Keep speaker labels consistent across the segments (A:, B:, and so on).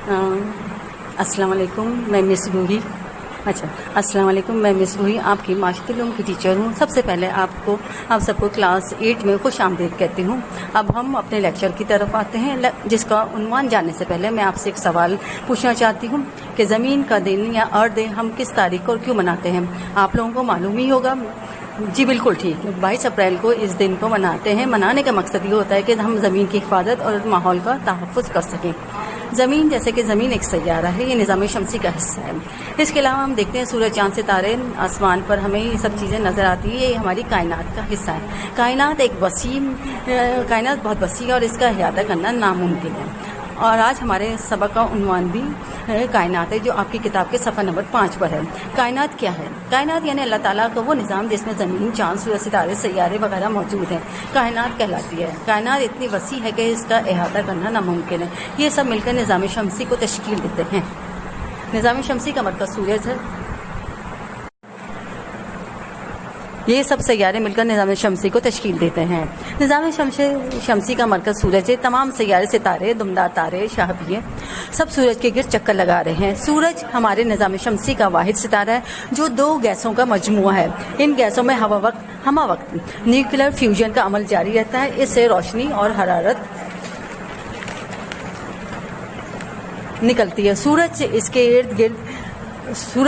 A: अस्सलाम वालेकुम, मैं मिस रूही। अस्सलाम वालेकुम, मैं मिस रूही आपकी माशरती उलूम की टीचर हूँ। सबसे पहले आप सबको क्लास 8 में खुश आमदीद कहती हूँ। अब हम अपने लेक्चर की तरफ आते हैं, जिसका उन्वान जानने से पहले मैं आपसे एक सवाल पूछना चाहती हूँ कि ज़मीन का दिन या अर्थ डे हम किस तारीख को क्यों मनाते हैं? आप लोगों को मालूम ही होगा। जी बिल्कुल ठीक, 22 अप्रैल को इस दिन को मनाते हैं। मनाने का मकसद ये होता है कि हम ज़मीन की हिफाजत और माहौल का तहफ़्फ़ुज़ कर सकें। ज़मीन, जैसे कि ज़मीन एक सैयारा है, ये निज़ाम शमसी का हिस्सा है। इसके अलावा हम देखते हैं सूरज, चाँद, सितारे, आसमान पर हमें ये सब चीज़ें नज़र आती हैं। ये हमारी कायनात का हिस्सा है। कायनात बहुत वसी है और इसका अहाता करना नामुमकिन है। और आज हमारे सबक का उन्वान भी कायनात है, जो आपकी किताब के सफ़ा नंबर 5 पर है। कायनात क्या है? कायनात यानी अल्लाह ताला का वो निज़ाम जिसमें ज़मीन, चाँद, सूरज, सितारे, सैयारे वगैरह मौजूद हैं, कायनात कहलाती है। कायनात इतनी वसी है कि इसका अहाता करना नामुमकिन है। ये सब मिलकर निज़ाम शमसी को तश्कील देते हैं। निज़ाम शमसी का मरकज़ सूरज है। ये सब सैयारे मिलकर निज़ाम शमसी को तश्कील देते हैं। निज़ाम शमसी का मरकज़ सूरज है। तमाम सैयारे, सितारे, दुमदार तारे, शाहबिये सब सूरज के गिर्द चक्कर लगा रहे हैं। सूरज हमारे निज़ाम शमसी का वाहिद सितारा है जो 2 गैसों का मजमुआ है। इन गैसों में हमा वक्त न्यूक्लियर फ्यूजन का अमल जारी रहता है। इससे रोशनी और हरारत निकलती है। सूरज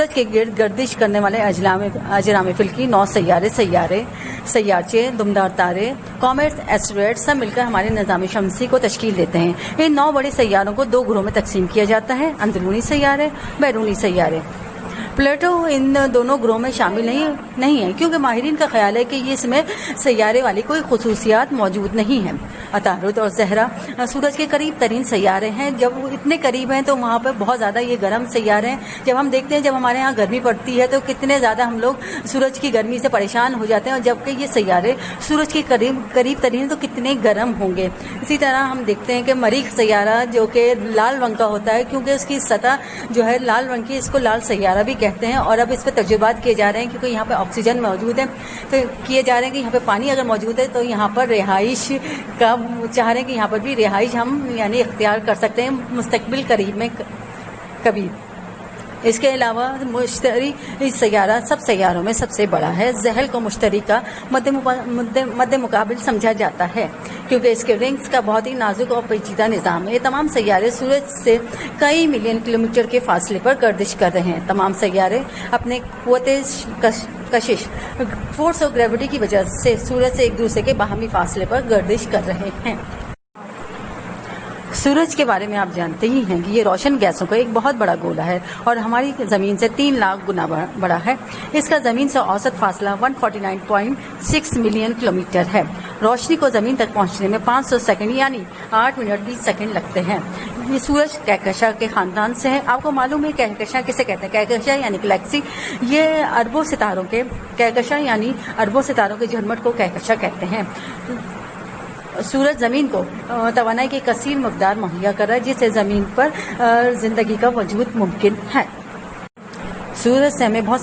A: के गिर्द गर्दिश करने वाले अजराम फिल्की 9 सैयारचे, दुमदार तारे, कॉमेट्स, एस्टेरॉयड सब मिलकर हमारे निज़ाम शमसी को तश्कील देते हैं। इन 9 बड़े सैयारों को 2 ग्रोह में तकसीम किया जाता है, अंदरूनी सैयारे, बैरूनी सैयारे। प्लूटो इन दोनों ग्रोह में शामिल नहीं है, क्योंकि माहिरीन का ख्याल है कि ये इसमें सैयारे वाली कोई खुसूसियात मौजूद नहीं है। अतारुद और ज़हरा सूरज के करीब तरीन सैयारे हैं। जब वो इतने करीब हैं तो वहाँ पर बहुत ज़्यादा ये गर्म सैयारे हैं। जब हम देखते हैं, जब हमारे यहाँ गर्मी पड़ती है तो कितने ज़्यादा हम लोग सूरज की गर्मी से परेशान हो जाते हैं, और जबकि ये सैयारे सूरज के करीब तरीन तो कितने गर्म होंगे। इसी तरह हम देखते हैं कि मरीख सैयारा जो कि लाल रंग का होता है, क्योंकि उसकी सतह जो है लाल रंग की, इसको लाल सैयारा भी कहते हैं। और अब इस पर तजुर्बात किए जा रहे हैं, क्योंकि यहाँ पे ऑक्सीजन मौजूद है, तो किए जा रहे हैं कि यहाँ पे पानी अगर मौजूद है तो यहाँ पर रिहाइश का चाह रहे हैं कि यहाँ पर भी रिहाइश हम यानी इख्तियार कर सकते हैं मुस्तकबिल करीब में कभी। इसके अलावा मुश्तरी सैयारा सब सैयारों में सबसे बड़ा है। ज़हल को मुश्तरी का मद्दे मुकाबिल समझा जाता है, क्योंकि इसके रिंग्स का बहुत ही नाजुक और पेचीदा निज़ाम है। ये तमाम सैयारे सूरज से कई मिलियन किलोमीटर के फासले पर गर्दिश कर रहे हैं। तमाम सैयारे अपने क़ुव्वते कशिश, फोर्स ऑफ ग्रेविटी की वजह से सूरज से एक दूसरे के बाहमी फासले पर गर्दिश कर रहे हैं। सूरज के बारे में आप जानते ही हैं कि ये रोशन गैसों का एक बहुत बड़ा गोला है और हमारी ज़मीन से 3 लाख गुना बड़ा है। इसका ज़मीन से औसत फासला 149.6 मिलियन किलोमीटर है। रोशनी को ज़मीन तक पहुंचने में 500 सेकंड यानी 8 मिनट 20 सेकंड लगते हैं। ये सूरज कहकशा के ख़ानदान से है। आपको मालूम है कहकशा किसे कहते हैं? कहकशा यानी गैलेक्सी, ये अरबों सितारों के झरमट को कहकशा कहते हैं। सूरज ज़मीन को तवानाई की कसीर मकदार मुहैया कर रहा है, जिससे ज़मीन पर ज़िंदगी का वजूद मुमकिन है। सूरज से हमें बहुत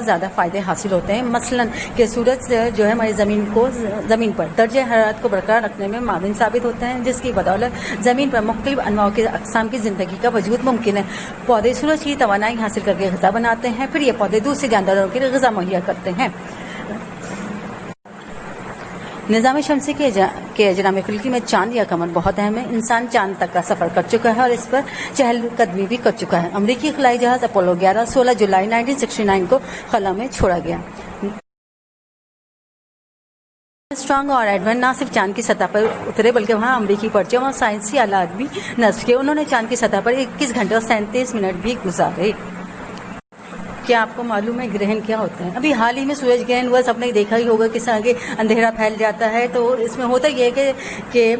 A: ज़्यादा फ़ायदे हासिल होते हैं। मसलन कि सूरज जो है हमारी ज़मीन पर दर्जे हरारत को बरकरार रखने में माविन साबित होते हैं, जिसकी बदौलत ज़मीन पर मुख्तलिफ अनवाओं के अक़साम की ज़िंदगी का वजूद मुमकिन है। पौधे सूरज की तवानाई हासिल करके ग़िज़ा बनाते हैं, फिर ये पौधे दूसरे जानदारों के लिए ग़िज़ा मुहैया करते हैं। निज़ाम शमसी के अजराम फिल्की में चांद या कमर बहुत अहम है। इंसान चांद तक का सफ़र कर चुका है और इस पर चहलकदमी भी कर चुका है। अमरीकी खलाई जहाज़ अपोलो 11 16 जुलाई 1969 को खला में छोड़ा गया। स्ट्रॉन्ग और एडवन न सिर्फ चांद की सतह पर उतरे, बल्कि वहाँ अमरीकी परचम और साइंसी आलात भी नस्ब किए। उन्होंने चांद की सतह पर 21 घंटे और 37 मिनट भी गुजारे। क्या आपको मालूम है ग्रहण क्या होता है? अभी हाल ही में सूरज ग्रहण हुआ, सबने देखा ही होगा किस आगे अंधेरा फैल जाता है। तो इसमें होता ये है कि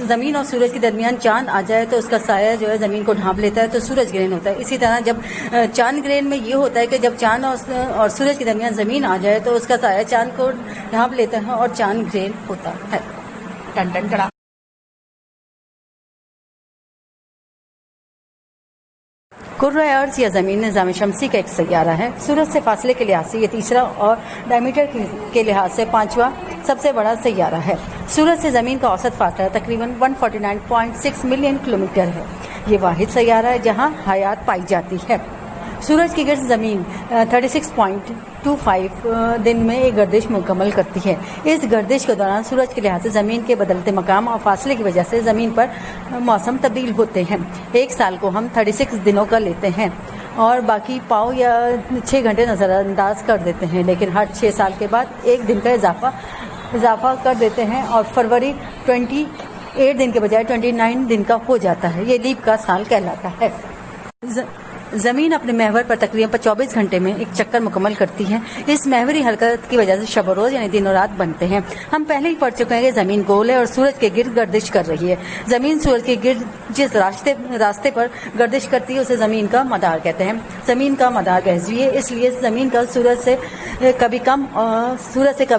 A: ज़मीन और सूरज के दरमियान चांद आ जाए तो उसका साया जो है ज़मीन को ढांप लेता है, तो सूरज ग्रहण होता है। इसी तरह जब चांद ग्रहण में ये होता है कि जब चांद और सूरज के दरमियान ज़मीन आ जाए तो उसका साया चांद को ढांप लेता है और चांद ग्रहण होता है। टन टन टड़ा। कुर्रा अर्ज़ या ज़मीन निज़ाम शमसी का एक सैयारा है। सूरज से फासले के लिहाज से ये तीसरा और डायमीटर के लिहाज से 5वां सबसे बड़ा सैयारा है। सूरज से ज़मीन का औसत फासला तकरीबन 149.6 मिलियन किलोमीटर है। ये वाहिद सैयारा है जहाँ हयात पाई जाती है। सूरज की गिर्द ज़मीन 36.25 दिन में एक गर्दिश मुकम्मल करती है। इस गर्दिश के दौरान सूरज के लिहाज से ज़मीन के बदलते मकाम और फासले की वजह से ज़मीन पर मौसम तब्दील होते हैं। एक साल को हम 36 दिनों का लेते हैं और बाकी पाव या 6 घंटे नज़रअंदाज कर देते हैं, लेकिन हर 6 साल के बाद एक दिन का इजाफा कर देते हैं और फरवरी 28 दिन के बजाय 29 दिन का हो जाता है। ये लीप का साल कहलाता है। ज़मीन अपने महवर पर तकरीबन 24 घंटे में एक चक्कर मुकम्मल करती है। इस महवरी हरकत की वजह से शब और रोज़ यानी दिन और रात बनते हैं। हम पहले ही पढ़ चुके हैं कि ज़मीन गोल है और सूरज के गिर्द गर्दिश कर रही है। ज़मीन सूरज के गिर्द जिस रास्ते पर गर्दिश करती है उसे ज़मीन का मदार कहते हैं। ज़मीन का मदार गहज़वी है, इसलिए ज़मीन का सूरज से कभी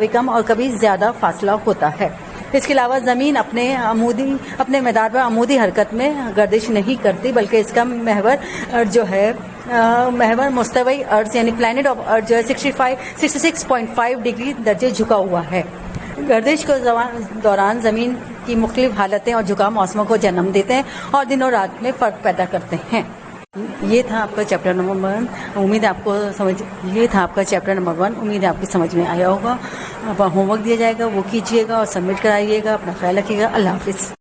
A: कम और कभी ज़्यादा फासला होता है। इसके अलावा ज़मीन अपने मैदान पर अमूदी हरकत में गर्दिश नहीं करती, बल्कि इसका महवर मुस्तवी अर्ज यानी प्लैनेट ऑफ अर्थ जो है 66.5 डिग्री दर्जे झुका हुआ है। गर्दिश के दौरान ज़मीन की मुख्तलिफ हालतें और झुकाव मौसमों को जन्म देते हैं और दिन और रात में फ़र्क पैदा करते हैं। ये था आपका चैप्टर नंबर 1। उम्मीद है आपकी समझ में आया होगा। अब होमवर्क दिया जाएगा, वो कीजिएगा और सबमिट कराइएगा। अपना ख्याल रखिएगा। अल्लाह हाफिज़।